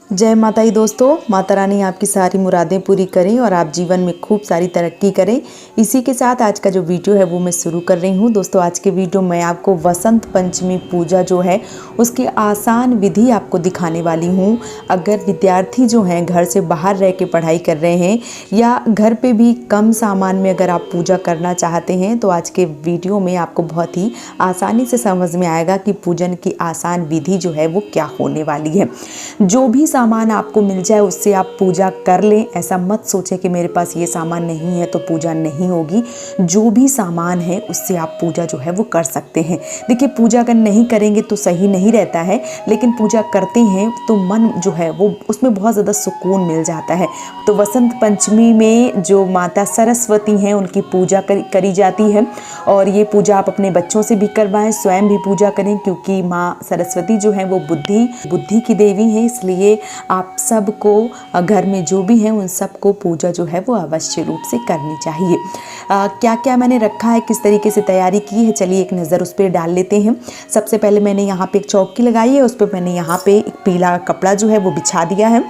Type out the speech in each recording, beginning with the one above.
जय माता दी दोस्तों। माता रानी आपकी सारी मुरादें पूरी करें और आप जीवन में खूब सारी तरक्की करें। इसी के साथ आज का जो वीडियो है वो मैं शुरू कर रही हूँ। दोस्तों आज के वीडियो में आपको वसंत पंचमी पूजा जो है उसकी आसान विधि आपको दिखाने वाली हूँ। अगर विद्यार्थी जो हैं घर से बाहर रह के पढ़ाई कर रहे हैं या घर पे भी कम सामान में अगर आप पूजा करना चाहते हैं तो आज के वीडियो में आपको बहुत ही आसानी से समझ में आएगा कि पूजन की आसान विधि जो है वो क्या होने वाली है। जो भी सामान आपको मिल जाए उससे आप पूजा कर लें। ऐसा मत सोचें कि मेरे पास ये सामान नहीं है तो पूजा नहीं होगी। जो भी सामान है उससे आप पूजा जो है वो कर सकते हैं। देखिए पूजा अगर नहीं करेंगे तो सही नहीं रहता है, लेकिन पूजा करते हैं तो मन जो है वो उसमें बहुत ज़्यादा सुकून मिल जाता है। तो वसंत पंचमी में जो माता सरस्वती हैं उनकी पूजा करी जाती है और ये पूजा आप अपने बच्चों से भी करवाएं, स्वयं भी पूजा करें, क्योंकि माँ सरस्वती जो है वो बुद्धि की देवी है। इसलिए आप सबको घर में जो भी हैं उन सबको पूजा जो है वो अवश्य रूप से करनी चाहिए। क्या क्या मैंने रखा है, किस तरीके से तैयारी की है, चलिए एक नज़र उस पर डाल लेते हैं। सबसे पहले मैंने यहाँ पे एक चौकी लगाई है, उस पर मैंने यहाँ पे एक पीला कपड़ा जो है वो बिछा दिया है।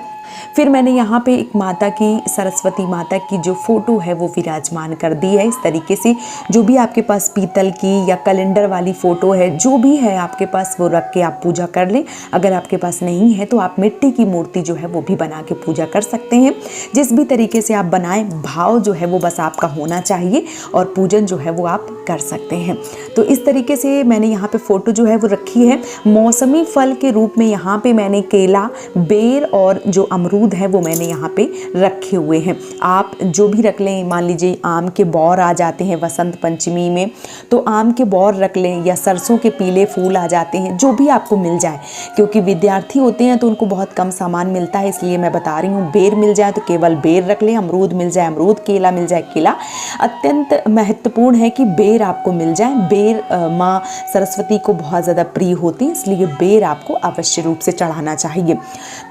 फिर मैंने यहाँ पे एक माता की, सरस्वती माता की जो फ़ोटो है वो विराजमान कर दी है। इस तरीके से जो भी आपके पास पीतल की या कैलेंडर वाली फ़ोटो है, जो भी है आपके पास, वो रख के आप पूजा कर लें। अगर आपके पास नहीं है तो आप मिट्टी की मूर्ति जो है वो भी बना के पूजा कर सकते हैं। जिस भी तरीके से आप बनाएं, भाव जो है वो बस आपका होना चाहिए और पूजन जो है वो आप कर सकते हैं। तो इस तरीके से मैंने यहाँ पे फ़ोटो जो है वो रखी है। मौसमी फल के रूप में यहाँ पे मैंने केला, बेर और जो अमरूद है वो मैंने यहाँ पे रखे हुए हैं। आप जो भी रख लें, मान लीजिए आम के बौर आ जाते हैं वसंत पंचमी में तो आम के बौर रख लें, या सरसों के पीले फूल आ जाते हैं, जो भी आपको मिल जाए। क्योंकि विद्यार्थी होते हैं तो उनको बहुत कम सामान मिलता है, इसलिए मैं बता रही हूँ। बेर मिल जाए तो केवल बेर रख लें, अमरूद मिल जाए अमरूद, केला मिल जाए केला। अत्यंत महत्वपूर्ण है कि बेर आपको मिल जाए। बेर माँ सरस्वती को बहुत ज़्यादा प्रिय होती है, इसलिए बेर आपको अवश्य रूप से चढ़ाना चाहिए।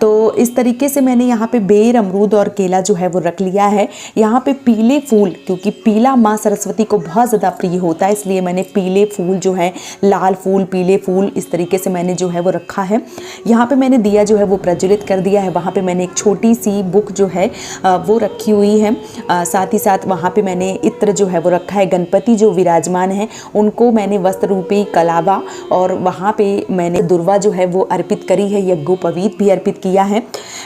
तो इस तरीके से मैंने यहाँ पे बेर, अमरूद और केला जो है वो रख लिया है। यहाँ पे पीले फूल, क्योंकि पीला माँ सरस्वती को बहुत ज़्यादा प्रिय होता है, इसलिए मैंने पीले फूल जो है, लाल फूल, पीले फूल, इस तरीके से मैंने जो है वो रखा है। यहाँ पे मैंने दिया जो है वो प्रज्वलित कर दिया है। वहाँ पे मैंने एक छोटी सी बुक जो है वो रखी हुई है। साथ ही साथ वहाँ पे मैंने इत्र जो है वो रखा है। गणपति जो विराजमान है उनको मैंने वस्त्र रूपी कलावा और वहाँ पे मैंने दुर्वा जो है वो अर्पित करी है, यज्ञोपवीत भी अर्पित किया है।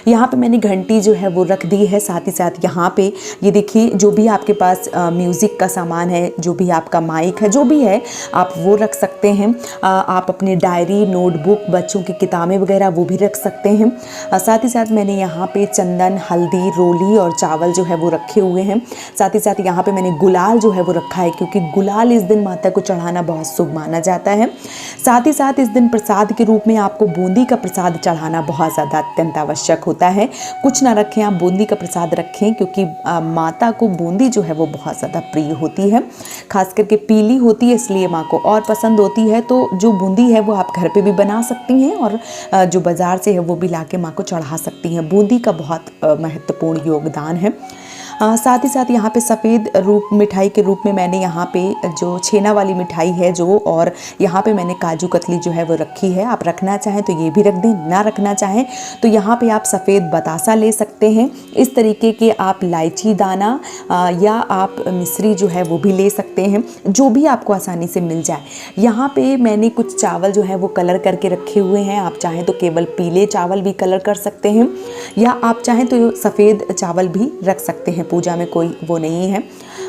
यहाँ पे मैंने घंटी जो है वो रख दी है। साथ ही साथ यहाँ पे ये देखिए, जो भी आपके पास म्यूज़िक का सामान है, जो भी आपका माइक है, जो भी है आप वो रख सकते हैं। आप अपनी डायरी, नोटबुक, बच्चों की किताबें वगैरह वो भी रख सकते हैं। साथ ही साथ मैंने यहाँ पे चंदन, हल्दी, रोली और चावल जो है वो रखे हुए हैं। साथ ही साथ यहाँ पे मैंने गुलाल जो है वो रखा है, क्योंकि गुलाल इस दिन माता को चढ़ाना बहुत शुभ माना जाता है। साथ ही साथ इस दिन प्रसाद के रूप में आपको बूंदी का प्रसाद चढ़ाना बहुत ज़्यादा अत्यंत आवश्यक होता है। कुछ ना रखें, आप बूंदी का प्रसाद रखें, क्योंकि माता को बूंदी जो है वो बहुत ज़्यादा प्रिय होती है। खास करके पीली होती है, इसलिए माँ को और पसंद होती है। तो जो बूंदी है वो आप घर पे भी बना सकती हैं और जो बाज़ार से है वो भी ला के माँ को चढ़ा सकती हैं। बूंदी का बहुत महत्वपूर्ण योगदान है। साथ ही साथ यहाँ पे सफ़ेद रूप मिठाई के रूप में मैंने यहाँ पे जो छेना वाली मिठाई है जो, और यहाँ पे मैंने काजू कतली जो है वो रखी है। आप रखना चाहें तो ये भी रख दें, ना रखना चाहें तो यहाँ पे आप सफ़ेद बतासा ले सकते हैं। इस तरीके के आप इलायची दाना या आप मिश्री जो है वो भी ले सकते हैं, जो भी आपको आसानी से मिल जाए। यहाँ पे मैंने कुछ चावल जो है वो कलर करके रखे हुए हैं। आप चाहें तो केवल पीले चावल भी कलर कर सकते हैं, या आप चाहें तो सफ़ेद चावल भी रख सकते हैं। पूजा में कोई वो नहीं है।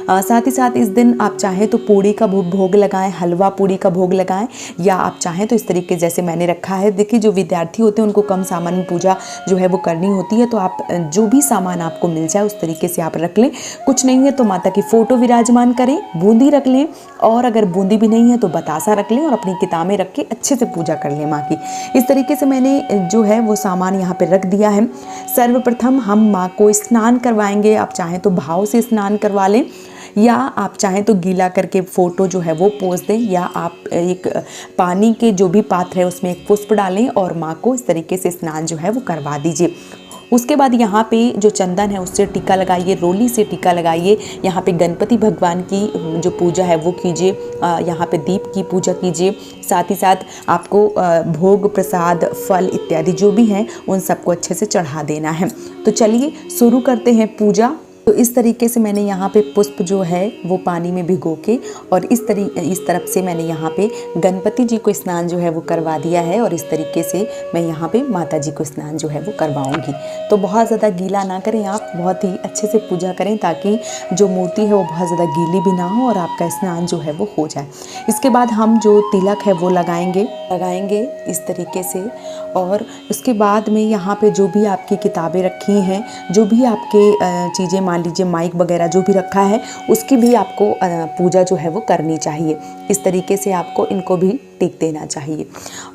साथ ही साथ इस दिन आप चाहें तो पूड़ी का भोग लगाएं, हलवा पूड़ी का भोग लगाएं, या आप चाहें तो इस तरीके जैसे मैंने रखा है। देखिए जो विद्यार्थी होते हैं उनको कम सामान में पूजा जो है वो करनी होती है, तो आप जो भी सामान आपको मिल जाए उस तरीके से आप रख लें। कुछ नहीं है तो माता की फ़ोटो विराजमान करें, बूंदी रख लें, और अगर बूंदी भी नहीं है तो बतासा रख लें और अपनी किताबें रख के अच्छे से पूजा कर लें माँ की। इस तरीके से मैंने जो है वो सामान यहाँ पर रख दिया है। सर्वप्रथम हम माँ को स्नान करवाएंगे। आप चाहें तो भाव से स्नान करवा लें, या आप चाहें तो गीला करके फ़ोटो जो है वो पोंछ दें, या आप एक पानी के जो भी पात्र है उसमें एक पुष्प डालें और माँ को इस तरीके से स्नान जो है वो करवा दीजिए। उसके बाद यहाँ पे जो चंदन है उससे टीका लगाइए, रोली से टीका लगाइए। यहाँ पे गणपति भगवान की जो पूजा है वो कीजिए, यहाँ पे दीप की पूजा कीजिए। साथ ही साथ आपको भोग प्रसाद फल इत्यादि जो भी हैं उन सबको अच्छे से चढ़ा देना है। तो चलिए शुरू करते हैं पूजा। तो इस तरीके से मैंने यहाँ पे पुष्प जो है वो पानी में भिगो के और इस तरफ से मैंने यहाँ पे गणपति जी को स्नान जो है वो करवा दिया है और इस तरीके से मैं यहाँ पे माता जी को स्नान जो है वो करवाऊँगी। तो बहुत ज़्यादा गीला ना करें आप, बहुत ही अच्छे से पूजा करें ताकि जो मूर्ति है वो बहुत ज़्यादा गीली भी ना हो और आपका स्नान जो है वो हो जाए। इसके बाद हम जो तिलक है वो लगाएंगे इस तरीके से। और उसके बाद में यहाँ पे जो भी आपकी किताबें रखी हैं, जो भी आपके चीज़ें, मान लीजिए माइक वगैरह जो भी रखा है, उसकी भी आपको पूजा जो है वो करनी चाहिए। इस तरीके से आपको इनको भी टिक देना चाहिए।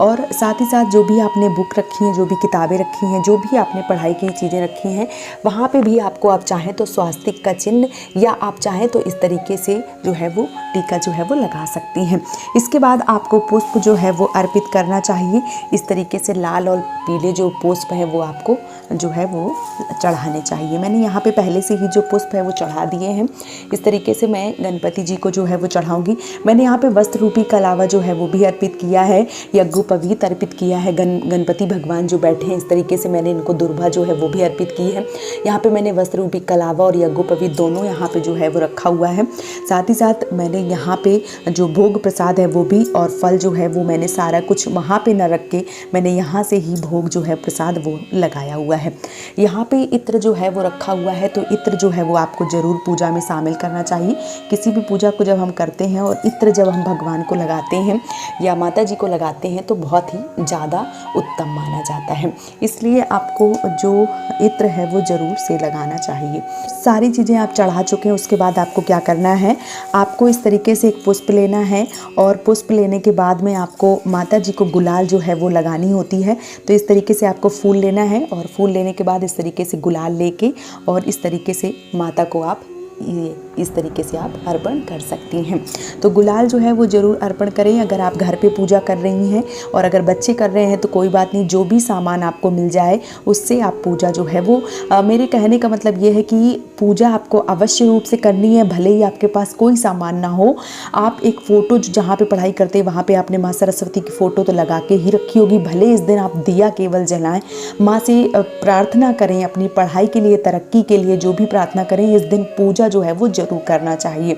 और साथ ही साथ जो भी आपने बुक रखी हैं, जो भी किताबें रखी हैं, जो भी आपने पढ़ाई की चीज़ें रखी हैं, वहाँ पे भी आपको, आप चाहें तो स्वास्तिक का चिन्ह या आप चाहें तो इस तरीके से जो है वो टीका जो है वो लगा सकती हैं। इसके बाद आपको पुष्प जो है वो अर्पित करना चाहिए। इस तरीके से लाल और पीले जो पुष्प हैं वो आपको जो है वो चढ़ाने चाहिए। मैंने यहाँ पे पहले से ही जो पुष्प है वो चढ़ा दिए हैं। इस तरीके से मैं गणपति जी को जो है वो चढ़ाऊँगी। मैंने यहाँ पे वस्त्र रूपी कलावा जो है वो भी अर्पित किया है, यज्ञोपवीत अर्पित किया है। गणपति भगवान जो बैठे हैं इस तरीके से मैंने इनको दुर्भा जो है वो भी अर्पित की है। यहाँ पे मैंने वस्त्र रूपी कलावा और यज्ञोपवीत दोनों यहाँ पे जो है वो रखा हुआ है। साथ ही साथ मैंने यहाँ पे जो भोग प्रसाद है वो भी और फल जो है वो मैंने सारा कुछ वहाँ पे न रख के मैंने यहाँ से ही भोग जो है प्रसाद वो लगाया हुआ है। यहाँ पे इत्र जो है वो रखा हुआ है, तो इत्र जो है वो आपको ज़रूर पूजा में शामिल करना चाहिए। किसी भी पूजा को जब हम करते हैं और इत्र जब हम भगवान को लगाते हैं या माता जी को लगाते हैं तो बहुत ही ज़्यादा उत्तम माना जाता है। इसलिए आपको जो इत्र है वो ज़रूर से लगाना चाहिए। सारी चीज़ें आप चढ़ा चुके हैं, उसके बाद आपको क्या करना है, आपको इस तरीके से एक पुष्प लेना है और पुष्प लेने के बाद में आपको माता जी को गुलाल जो है वो लगानी होती है। तो इस तरीके से आपको फूल लेना है और फूल लेने के बाद इस तरीके से गुलाल लेके और इस तरीके से माता को आप इस तरीके से आप अर्पण कर सकती हैं। तो गुलाल जो है वो ज़रूर अर्पण करें। अगर आप घर पे पूजा कर रही हैं और अगर बच्चे कर रहे हैं तो कोई बात नहीं, जो भी सामान आपको मिल जाए उससे आप पूजा जो है वो मेरे कहने का मतलब ये है कि पूजा आपको अवश्य रूप से करनी है, भले ही आपके पास कोई सामान ना हो। आप एक फ़ोटो जहाँ पे पढ़ाई करते हैं वहाँ पे आपने माँ सरस्वती की फ़ोटो तो लगा के ही रखी होगी, भले इस दिन आप दिया केवल जलाएं, माँ से प्रार्थना करें अपनी पढ़ाई के लिए, तरक्की के लिए जो भी प्रार्थना करें, इस दिन पूजा जो है वो ज़रूर करना चाहिए।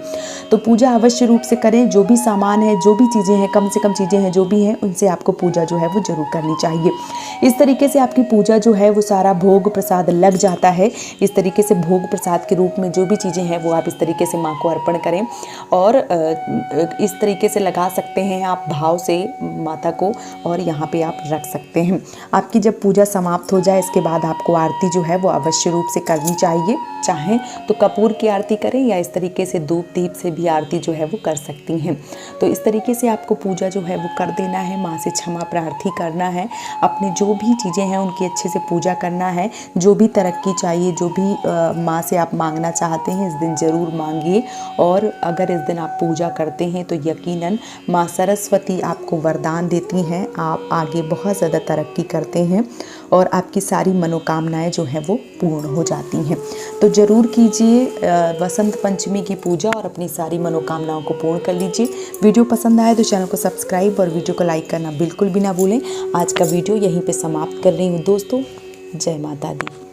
तो पूजा अवश्य रूप से करें। जो भी सामान है, जो भी चीज़ें हैं, कम से कम चीज़ें हैं जो भी हैं, उनसे आपको पूजा जो है वो ज़रूर करनी चाहिए। इस तरीके से आपकी पूजा जो है वो सारा भोग प्रसाद लग जाता है। इस तरीके से भोग प्रसाद के रूप में जो भी चीज़ें हैं वो आप इस तरीके से माँ को अर्पण करें और इस तरीके से लगा सकते हैं आप भाव से माता को और यहाँ पे आप रख सकते हैं। आपकी जब पूजा समाप्त हो जाए इसके बाद आपको आरती जो है वो अवश्य रूप से करनी चाहिए। चाहें तो कपूर की आरती करें या इस तरीके से धूप दीप से भी आरती जो है वो कर सकती हैं। तो इस तरीके से आपको पूजा जो है वो कर देना है, माँ से क्षमा प्रार्थी करना है, अपनी जो भी चीज़ें हैं उनकी अच्छे से पूजा करना है। जो भी तरक्की चाहिए, जो भी माँ से आप मांगना चाहते हैं इस दिन ज़रूर मांगिए। और अगर इस दिन आप पूजा करते हैं तो यकीनन माँ सरस्वती आपको वरदान देती हैं, आप आगे बहुत ज़्यादा तरक्की करते हैं और आपकी सारी मनोकामनाएं जो हैं वो पूर्ण हो जाती हैं। तो ज़रूर कीजिए वसंत पंचमी की पूजा और अपनी सारी मनोकामनाओं को पूर्ण कर लीजिए। वीडियो पसंद आए तो चैनल को सब्सक्राइब और वीडियो को लाइक करना बिल्कुल भी ना भूलें। आज का वीडियो यहीं पे समाप्त कर रही हूँ दोस्तों। जय माता दी।